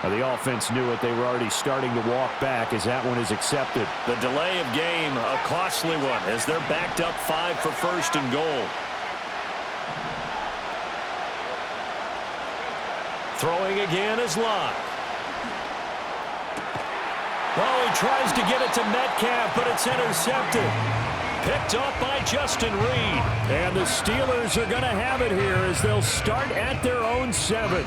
The offense knew it. They were already starting to walk back as that one is accepted. The delay of game, a costly one, as they're backed up 5 for first and goal. Throwing again is Locke. Oh, he tries to get it to Metcalf, but it's intercepted. Picked up by Justin Reed. And the Steelers are going to have it here as they'll start at their own 7.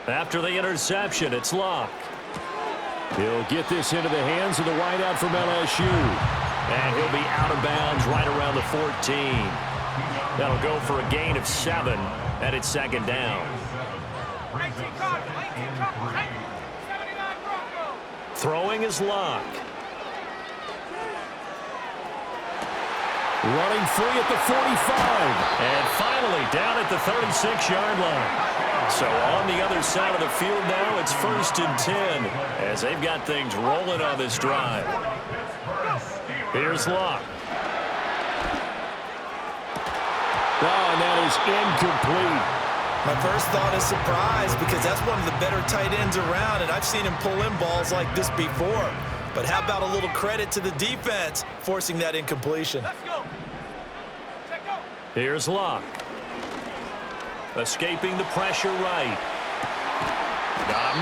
After the interception, it's Locke. He'll get this into the hands of the wideout from LSU. And he'll be out of bounds right around the 14. That'll go for a gain of 7, and it's second down. Throwing is Locke. Running free at the 45. And finally down at the 36-yard line. So on the other side of the field now, it's 1st and 10 as they've got things rolling on this drive. Here's Locke. Oh, and that is incomplete. My first thought is surprise because that's one of the better tight ends around, and I've seen him pull in balls like this before. But how about a little credit to the defense forcing that incompletion? Here's Locke. Escaping the pressure right.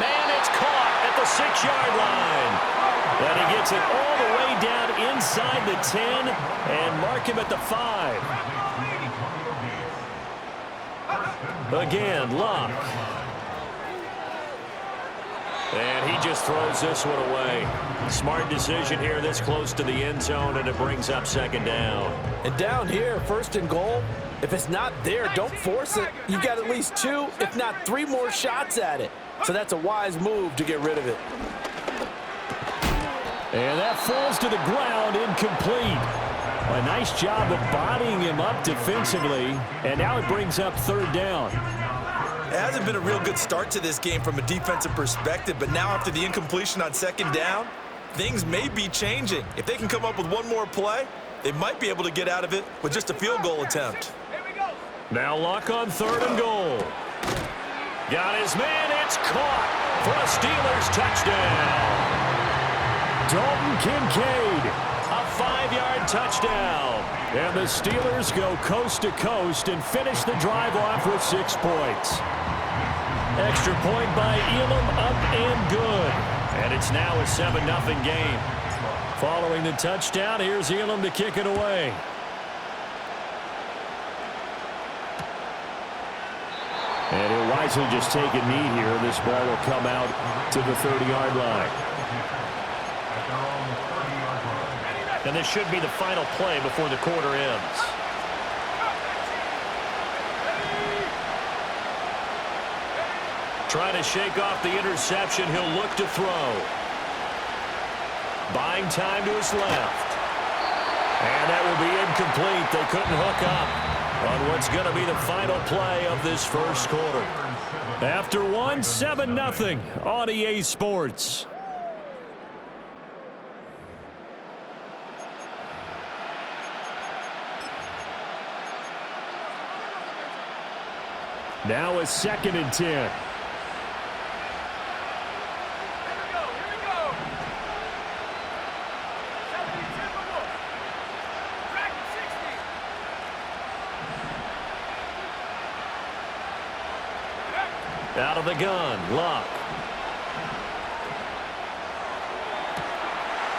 Man, it's caught at the 6-yard line. And he gets it all the way down inside the 10 and mark him at the 5. Again, Locke. And he just throws this one away. Smart decision here this close to the end zone, and it brings up second down. And down here, 1st and goal, if it's not there, don't force it. You've got at least 2, if not 3 more shots at it. So that's a wise move to get rid of it. And that falls to the ground, incomplete. A nice job of bodying him up defensively, and now it brings up 3rd down. It hasn't been a real good start to this game from a defensive perspective, but now after the incompletion on 2nd down, things may be changing. If they can come up with one more play, they might be able to get out of it with just a field goal attempt. Now Locke on 3rd and goal. Got his man. It's caught for a Steelers touchdown. Dalton Kincaid. A 5-yard touchdown. And the Steelers go coast to coast and finish the drive off with 6 points. Extra point by Elam, up and good. And it's now a 7-0 game. Following the touchdown, here's Elam to kick it away. And he'll wisely just take a knee here. This ball will come out to the 30-yard line. And this should be the final play before the quarter ends. Trying to shake off the interception. He'll look to throw. Buying time to his left. And that will be incomplete. They couldn't hook up on what's going to be the final play of this first quarter. After 7-0 on EA Sports. Now a 2nd and 10. Out of the gun, Locke.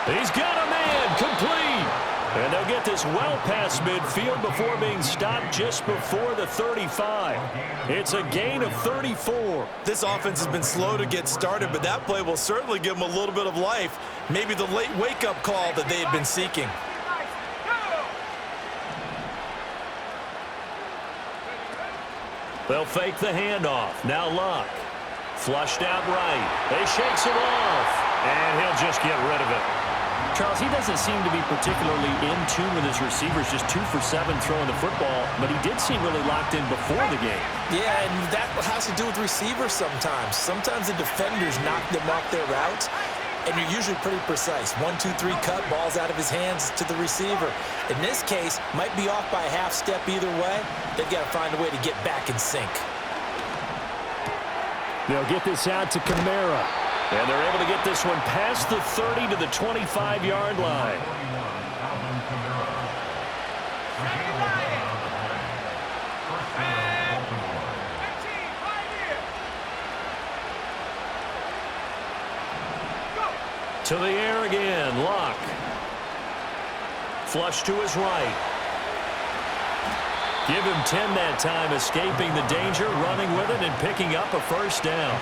He's got a man, complete. And they'll get this well past midfield before being stopped just before the 35. It's a gain of 34. This offense has been slow to get started, but that play will certainly give them a little bit of life. Maybe the late wake-up call that they had been seeking. They'll fake the handoff. Now Locke. Flushed out right. He shakes it off. And he'll just get rid of it. Charles, he doesn't seem to be particularly in tune with his receivers, just 2 for 7 throwing the football, but he did seem really locked in before the game. Yeah, and that has to do with receivers sometimes. Sometimes the defenders knock them off their routes, and you're usually pretty precise. 1, 2, 3 cut, ball's out of his hands to the receiver. In this case, might be off by a half step either way. They've got to find a way to get back in sync. They'll get this out to Kamara. And they're able to get this one past the 30 to the 25-yard line. To the air again, Locke. Flush to his right. Give him 10 that time, escaping the danger, running with it, and picking up a first down.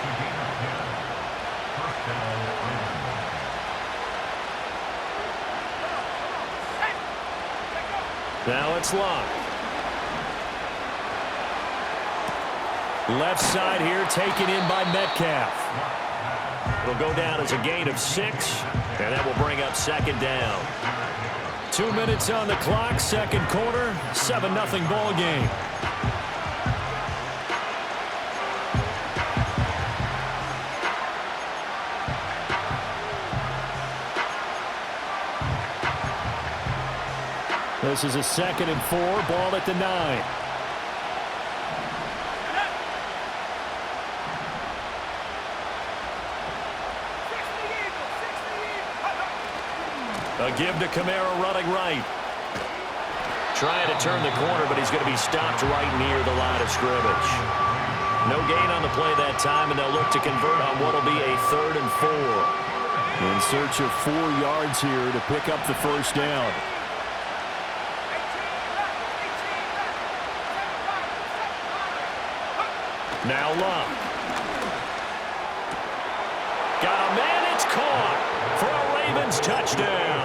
Now it's Locke. Left side here taken in by Metcalf. It'll go down as a gain of 6, and that will bring up second down. 2 minutes on the clock, second quarter, 7-0 ball game. This is a 2nd and 4, ball at the 9. A give to Kamara running right. Trying to turn the corner, but he's going to be stopped right near the line of scrimmage. No gain on the play that time, and they'll look to convert on what will be a 3rd and 4. In search of 4 yards here to pick up the first down. Now Locke. Got a man, it's caught for a Ravens touchdown.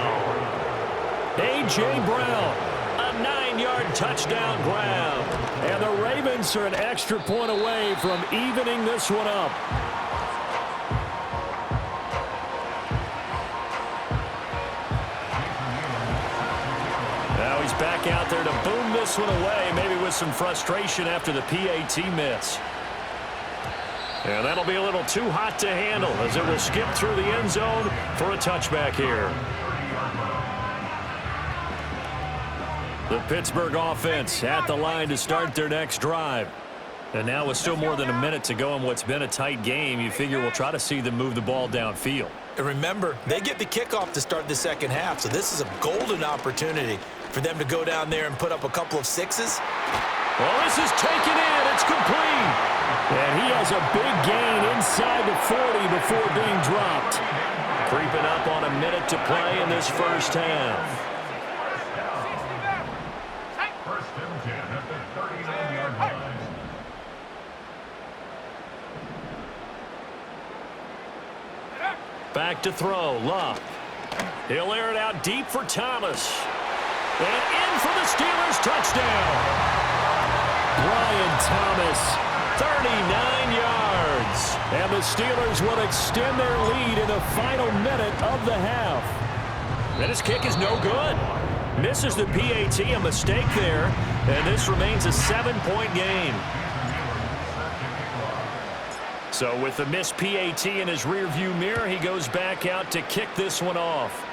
A.J. Brown. A 9-yard touchdown grab. And the Ravens are an extra point away from evening this one up. Now he's back out there to boom this one away, maybe with some frustration after the PAT miss. And that'll be a little too hot to handle as it will skip through the end zone for a touchback here. The Pittsburgh offense at the line to start their next drive. And now with still more than a minute to go in what's been a tight game, you figure we'll try to see them move the ball downfield. And remember, they get the kickoff to start the second half, so this is a golden opportunity for them to go down there and put up a couple of 6s. Well, this is taken in. It's complete. And he has a big gain inside the 40 before being dropped. Creeping up on a minute to play in this first half. Back to throw, Locke. He'll air it out deep for Thomas. And in for the Steelers touchdown. Brian Thomas. 39 yards. And the Steelers will extend their lead in the final minute of the half. And his kick is no good. Misses the PAT, a mistake there. And this remains a 7-point game. So with the missed PAT in his rearview mirror, he goes back out to kick this one off.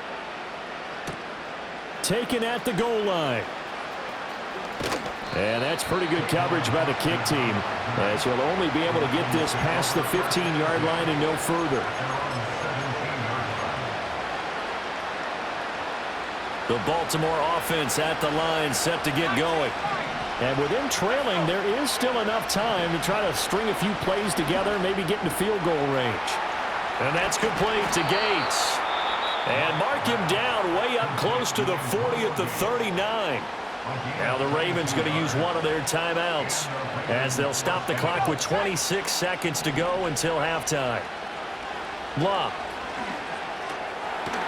Taken at the goal line. And that's pretty good coverage by the kick team, as he'll only be able to get this past the 15-yard line and no further. The Baltimore offense at the line set to get going. And with them trailing, there is still enough time to try to string a few plays together, maybe get into field goal range. And that's complete to Gates. And mark him down way up close to the 40 at the 39. Now the Ravens going to use one of their timeouts as they'll stop the clock with 26 seconds to go until halftime. Locke.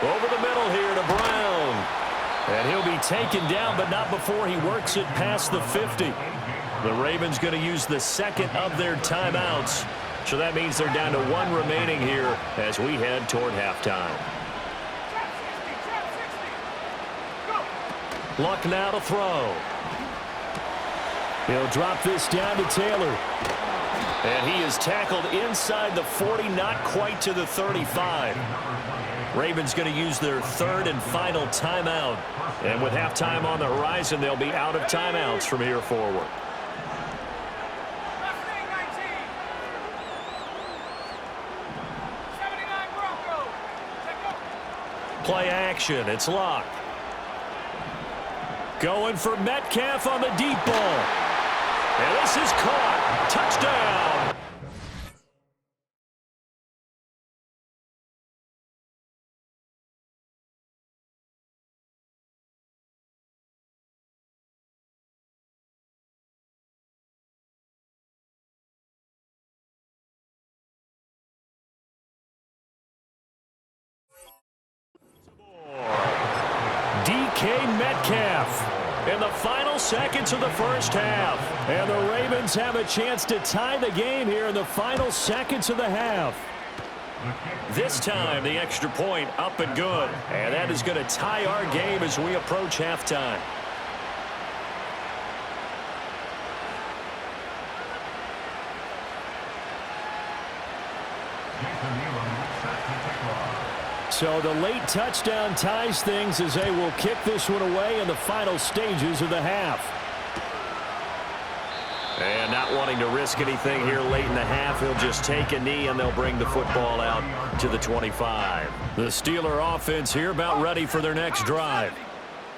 Over the middle here to Brown. And he'll be taken down, but not before he works it past the 50. The Ravens going to use the second of their timeouts. So that means they're down to one remaining here as we head toward halftime. Luck now to throw. He'll drop this down to Taylor. And he is tackled inside the 40, not quite to the 35. Ravens going to use their third and final timeout. And with halftime on the horizon, they'll be out of timeouts from here forward. Play action. It's Locke. Going for Metcalf on the deep ball. And this is caught. Touchdown. Metcalf in the final seconds of the first half. And the Ravens have a chance to tie the game here in the final seconds of the half. This time, the extra point up and good. And that is going to tie our game as we approach halftime. So the late touchdown ties things as they will kick this one away in the final stages of the half. And not wanting to risk anything here late in the half, he'll just take a knee and they'll bring the football out to the 25. The Steeler offense here about ready for their next drive.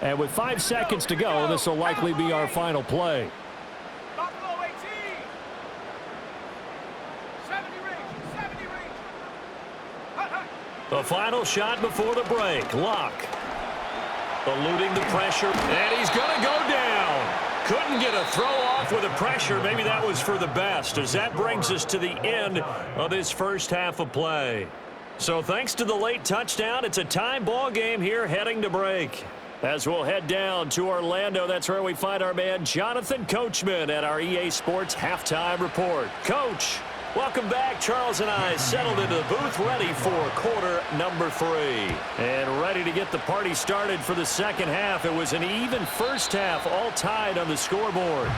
And with 5 seconds to go, this will likely be our final play. The final shot before the break. Locke eluding the pressure, and he's going to go down. Couldn't get a throw off with the pressure. Maybe that was for the best, as that brings us to the end of this first half of play. So thanks to the late touchdown, it's a tie ball game here heading to break. As we'll head down to Orlando, that's where we find our man Jonathan Coachman at our EA Sports Halftime Report. Coach, welcome back. Charles and I settled into the booth ready for quarter number 3. And ready to get the party started for the second half. It was an even first half, all tied on the scoreboard.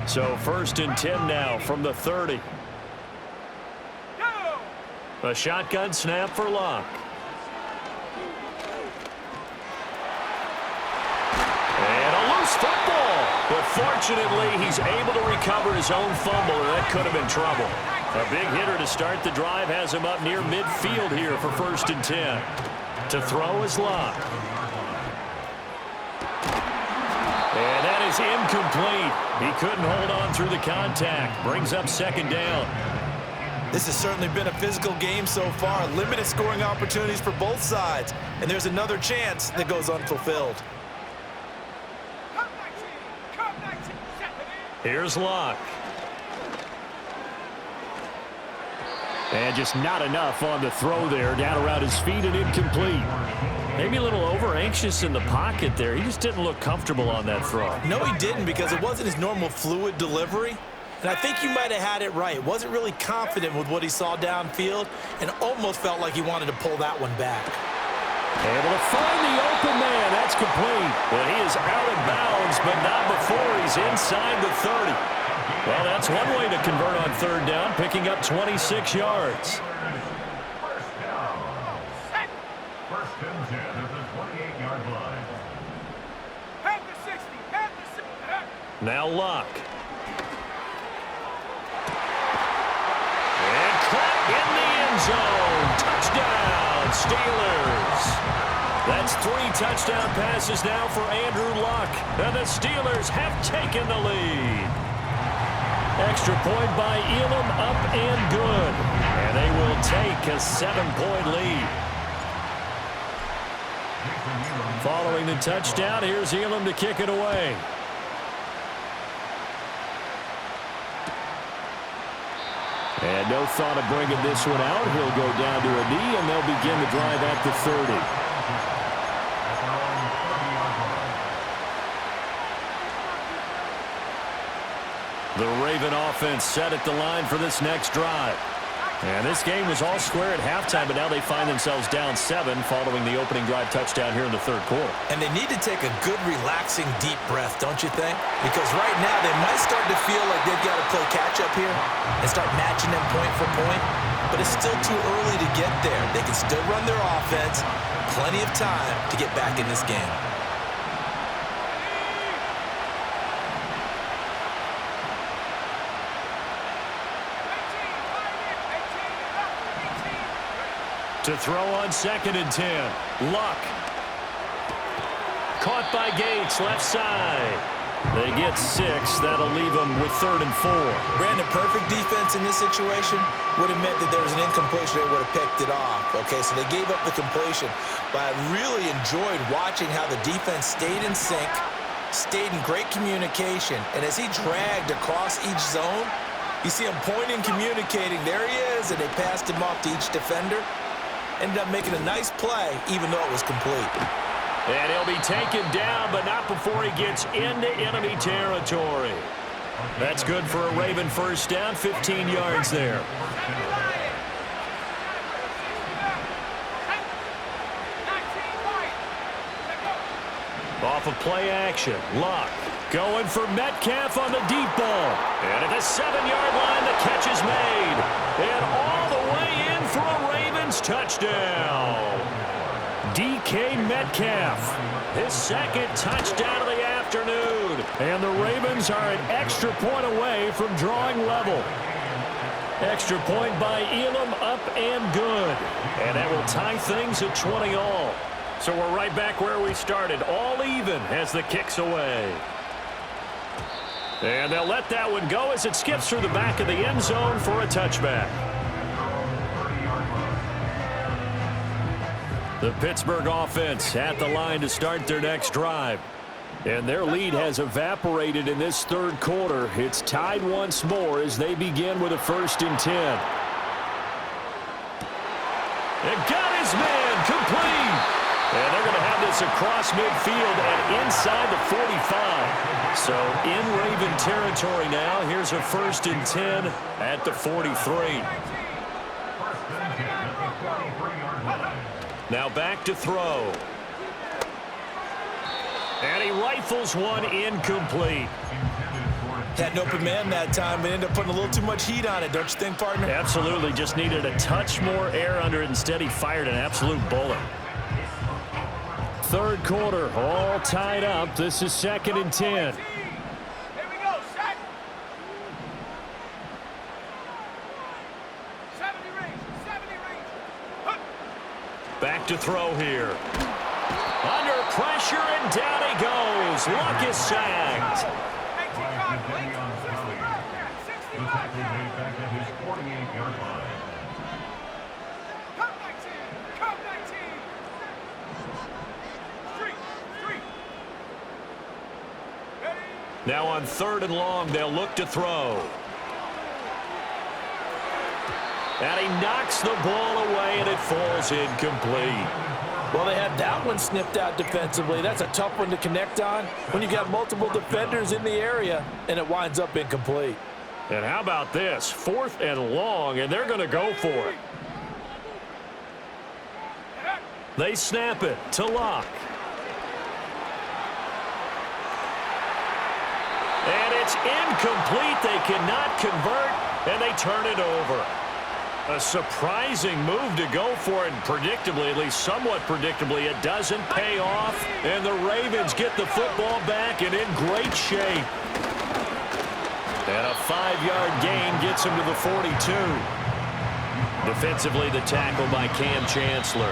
So first and 10 now from the 30. A shotgun snap for Locke. And a loose football. But fortunately, he's able to recover his own fumble, or that could have been trouble. A big hitter to start the drive has him up near midfield here for first and 10. To throw is Locke. And that is incomplete. He couldn't hold on through the contact. Brings up second down. This has certainly been a physical game so far. Limited scoring opportunities for both sides. And there's another chance that goes unfulfilled. Here's Locke. And just not enough on the throw there. Down around his feet and incomplete. Maybe a little over-anxious in the pocket there. He just didn't look comfortable on that throw. No, he didn't, because it wasn't his normal fluid delivery. And I think you might have had it right. Wasn't really confident with what he saw downfield and almost felt like he wanted to pull that one back. Able to find the open man. That's complete. Well, he is out of bounds, but not before he's inside the 30. Well, that's one way to convert on third down, picking up 26 yards. First and 10 at the 28-yard line. Now Locke. And caught in the end zone. Touchdown, Steelers. That's 3 touchdown passes now for Andrew Locke. And the Steelers have taken the lead. Extra point by Elam, up and good. And they will take a 7-point lead. Following the touchdown, here's Elam to kick it away. And no thought of bringing this one out. He'll go down to a knee, and they'll begin the drive at the 30. The Raven offense set at the line for this next drive. And this game was all square at halftime, but now they find themselves down 7 following the opening drive touchdown here in the third quarter. And they need to take a good, relaxing, deep breath, don't you think? Because right now they might start to feel like they've got to play catch-up here and start matching them point for point. But it's still too early to get there. They can still run their offense. Plenty of time to get back in this game. To throw on 2nd and 10. Luck. Caught by Gates, left side. They get 6. That'll leave them with 3rd and 4. Brandon, perfect defense in this situation would have meant that there was an incompletion. They would have picked it off. Okay, so they gave up the completion. But I really enjoyed watching how the defense stayed in sync, stayed in great communication. And as he dragged across each zone, you see him pointing, communicating. There he is, and they passed him off to each defender. Ended up making a nice play, even though it was complete. And he'll be taken down, but not before he gets into enemy territory. That's good for a Raven first down, 15 yards there. Off of play action, Luck going for Metcalf on the deep ball. And at the 7-yard line, the catch is made. And all the way in for a Ravens touchdown. DK Metcalf, his 2nd touchdown of the afternoon. And the Ravens are an extra point away from drawing level. Extra point by Elam, up and good. And that will tie things at 20 all. So we're right back where we started, all even as the kick's away. And they'll let that one go as it skips through the back of the end zone for a touchback. The Pittsburgh offense at the line to start their next drive. And their lead has evaporated in this third quarter. It's tied once more as they begin with a 1st and 10. And got his man complete. And they're going to have this across midfield and inside the 45. So in Raven territory now. Here's a 1st and 10 at the 43. Now back to throw. And he rifles one incomplete. Had an open man that time, but ended up putting a little too much heat on it, don't you think, partner? Absolutely. Just needed a touch more air under it. Instead, he fired an absolute bullet. Third quarter, all tied up. This is 2nd and 10. Here we go, set. 70 range. Back to throw here. Under pressure, and down he goes. Luck is sacked. The tackle made back at his 48-yard line. Now on 3rd and long, they'll look to throw. And he knocks the ball away, and it falls incomplete. Well, they had that one snipped out defensively. That's a tough one to connect on when you got multiple defenders in the area, and it winds up incomplete. And how about this? 4th and long, and they're going to go for it. They snap it to Luck. And it's incomplete. They cannot convert, and they turn it over. A surprising move to go for it, and predictably, at least somewhat predictably, it doesn't pay off. And the Ravens get the football back and in great shape. And a 5-yard gain gets him to the 42. Defensively, the tackle by Cam Chancellor.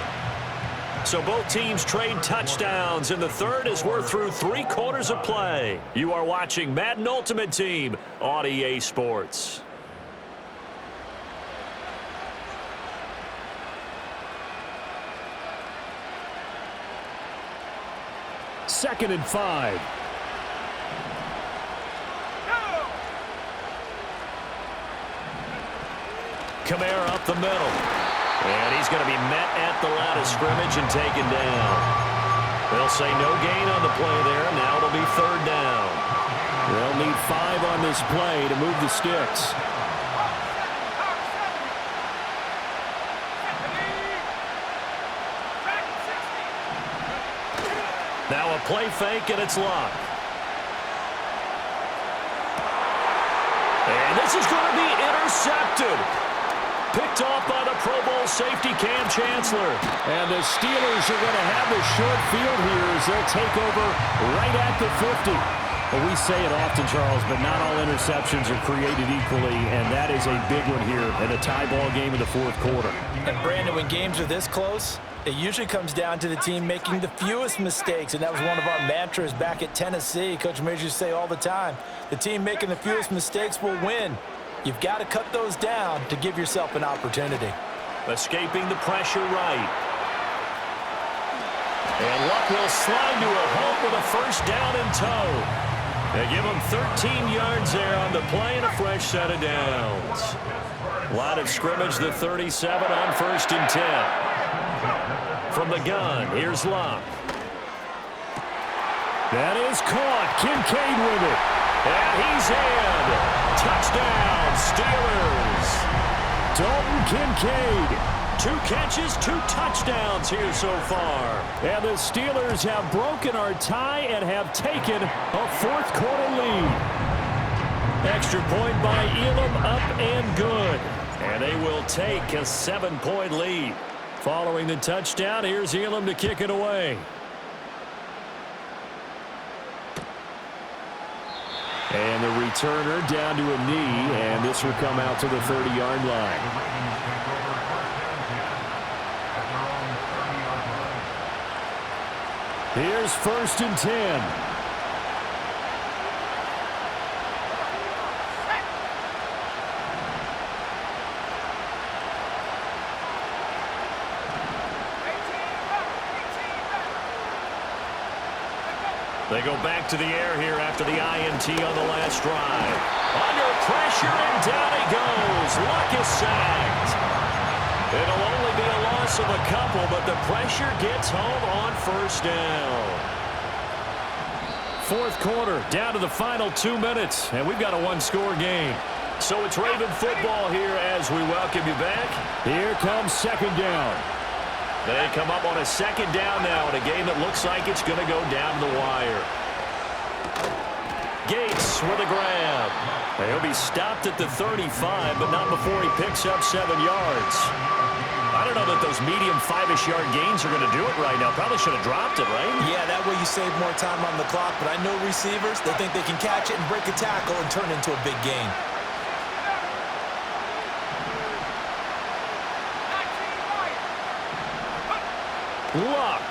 So both teams trade touchdowns in the third as we're through 3 quarters of play. You are watching Madden Ultimate Team on EA Sports. Second and 5. Kamara up the middle. And he's going to be met at the line of scrimmage and taken down. They'll say no gain on the play there. Now it'll be 3rd down. They'll need 5 on this play to move the sticks. Now a play fake, and it's locked. And this is going to be intercepted. Picked off by the Pro Bowl safety Cam Chancellor. And the Steelers are going to have the short field here as they'll take over right at the 50. Well, we say it often, Charles, but not all interceptions are created equally, and that is a big one here in a tie ball game in the fourth quarter. And Brandon, when games are this close, it usually comes down to the team making the fewest mistakes, and that was one of our mantras back at Tennessee. Coach Mears used to say all the time, the team making the fewest mistakes will win. You've got to cut those down to give yourself an opportunity. Escaping the pressure right. And Luck will slide to a home with a first down in tow. They give him 13 yards there on the play and a fresh set of downs. Line of scrimmage, the 37 on 1st and 10. From the gun, here's Luck. That is caught. Kincaid with it. And he's in. Touchdown, Steelers. Dalton Kincaid. 2 catches, 2 touchdowns here so far. And the Steelers have broken our tie and have taken a fourth quarter lead. Extra point by Elam, up and good. And they will take a 7-point lead. Following the touchdown, here's Elam to kick it away. And the returner down to a knee, and this will come out to the 30-yard line. Here's 1st and 10. They go back to the air here after the INT on the last drive. Under pressure, and down he goes. Luck is sacked. It'll only be a loss of a couple, but the pressure gets home on first down. Fourth quarter, down to the final 2 minutes, and we've got a one-score game. So it's Raven football here as we welcome you back. Here comes second down. They come up on a second down now in a game that looks like it's going to go down the wire. Gates with a grab. He'll be stopped at the 35, but not before he picks up 7 yards. I don't know that those medium 5-ish yard gains are going to do it right now. Probably should have dropped it, right? Yeah, that way you save more time on the clock, but I know receivers, they think they can catch it and break a tackle and turn it into a big gain. Luck.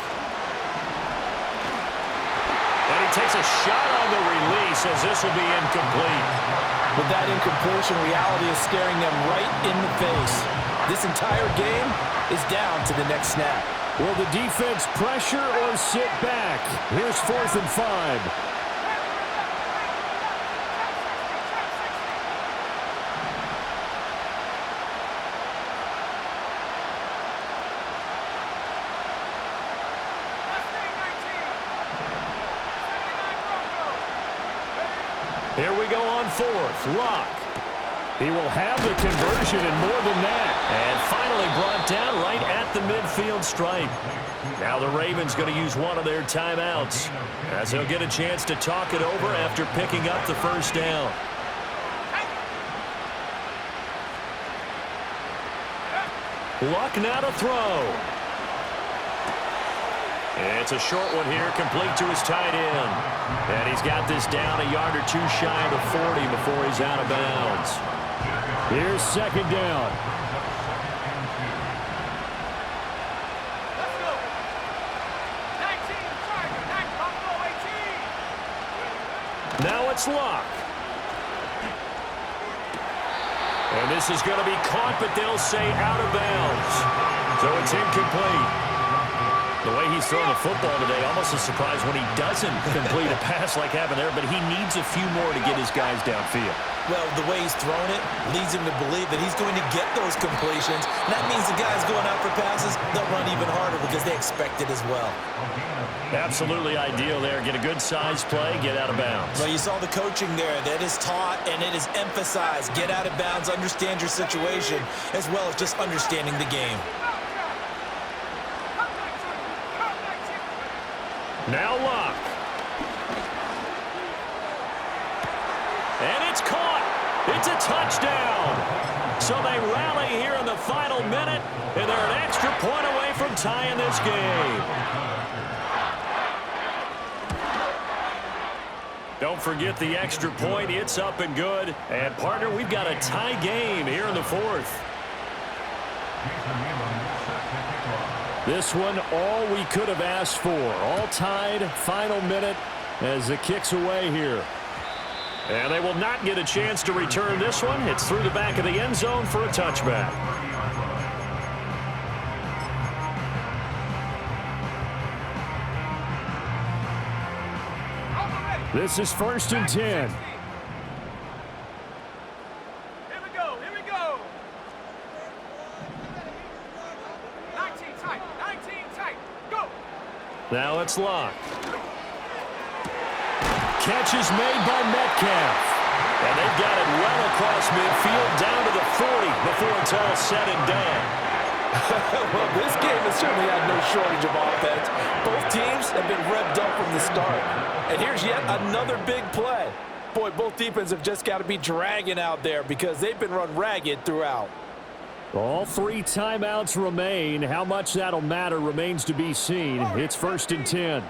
And he takes a shot on the release as this will be incomplete. With that incompletion, reality is staring them right in the face. This entire game is down to the next snap. Will the defense pressure or sit back? Here's 4th and 5. Here we go on 4th. Luck. He will have the conversion and more than that. And finally brought down right at the midfield stripe. Now the Ravens going to use one of their timeouts as they'll get a chance to talk it over after picking up the first down. Luck now to throw. It's a short one here, complete to his tight end. And he's got this down a yard or 2 shy of the 40 before he's out of bounds. Here's second down. Let's go. 19, back, Buffalo 18. Now it's Luck. And this is going to be caught, but they'll say out of bounds. So it's incomplete. The way he's throwing the football today, almost a surprise when he doesn't complete a pass like happened there, but he needs a few more to get his guys downfield. Well, the way he's thrown it leads him to believe that he's going to get those completions. And that means the guys going out for passes, they'll run even harder because they expect it as well. Absolutely ideal there. Get a good size play, get out of bounds. Well, you saw the coaching there. That is taught and it is emphasized. Get out of bounds, understand your situation, as well as just understanding the game. Now Luck. And it's caught. It's a touchdown. So they rally here in the final minute, and they're an extra point away from tying this game. Don't forget the extra point. It's up and good. And, partner, we've got a tie game here in the fourth. This one, all we could have asked for. All tied, final minute as the kick's away here. And they will not get a chance to return this one. It's through the back of the end zone for a touchback. This is 1st and 10. Here we go. 19 tight. Go. Now it's Luck. Catch is made by Metcalf. And they've got it well across midfield down to the 40 before it's all said and done. Well, this game has certainly had no shortage of offense. Both teams have been revved up from the start. And here's yet another big play. Boy, both defenses have just got to be dragging out there because they've been run ragged throughout. All 3 timeouts remain. How much that'll matter remains to be seen. It's 1st and 10.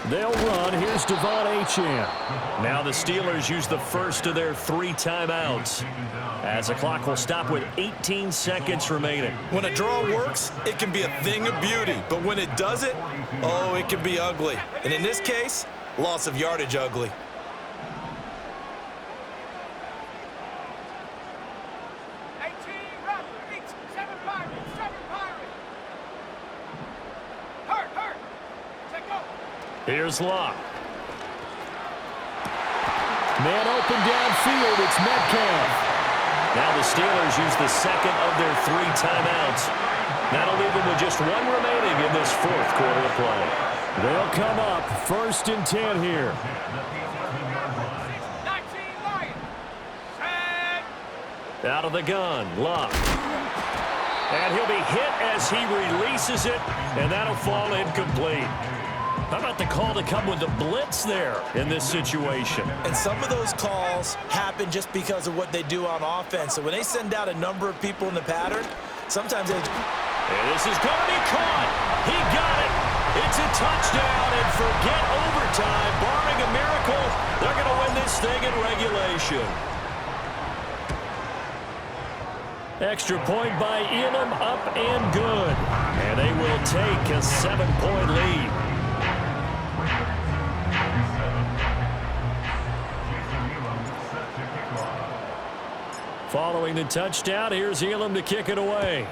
They'll run. Here's Devon Achane. Now the Steelers use the first of their 3 timeouts, as the clock will stop with 18 seconds remaining. When a draw works, it can be a thing of beauty. But when it doesn't, oh, it can be ugly. And in this case, loss of yardage ugly. Here's Luck. Man open downfield. It's Metcalf. Now the Steelers use the second of their 3 timeouts. That'll leave them with just 1 remaining in this 4th quarter of play. They'll come up 1st and 10 here. 19 Lions. Set. Out of the gun, Luck. And he'll be hit as he releases it, and that'll fall incomplete. How about the call to come with the blitz there in this situation? And some of those calls happen just because of what they do on offense. So when they send out a number of people in the pattern, sometimes they... And this is going to be caught. He got it. It's a touchdown, and forget overtime. Barring a miracle, they're going to win this thing in regulation. Extra point by Elam, up and good. And they will take a 7-point lead. Following the touchdown, here's Elam to kick it away.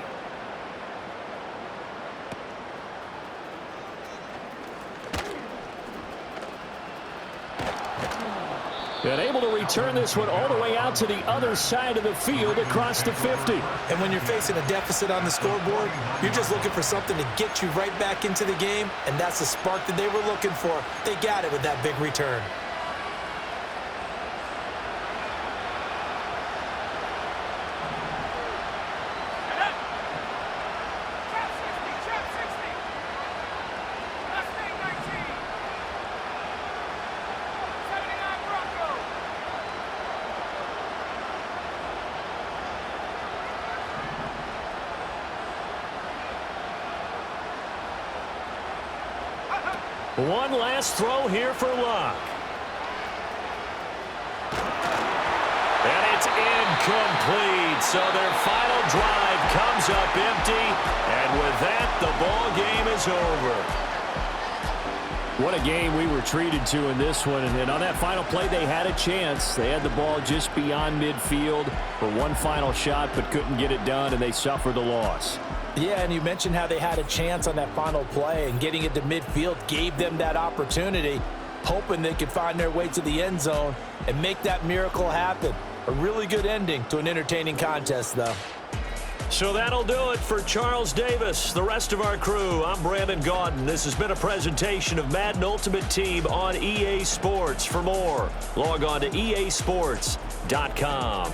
And able to return this one all the way out to the other side of the field across the 50. And when you're facing a deficit on the scoreboard, you're just looking for something to get you right back into the game, and that's the spark that they were looking for. They got it with that big return. One last throw here for Luck. And it's incomplete. So their final drive comes up empty. And with that, the ball game is over. What a game we were treated to in this one. And on that final play, they had a chance. They had the ball just beyond midfield for one final shot, but couldn't get it done, and they suffered the loss. Yeah, and you mentioned how they had a chance on that final play, and getting it to midfield gave them that opportunity, hoping they could find their way to the end zone and make that miracle happen. A really good ending to an entertaining contest, though. So that'll do it for Charles Davis, the rest of our crew. I'm Brandon Gaudin. This has been a presentation of Madden Ultimate Team on EA Sports. For more, log on to easports.com.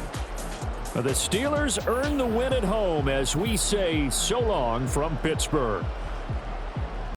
The Steelers earn the win at home as we say so long from Pittsburgh.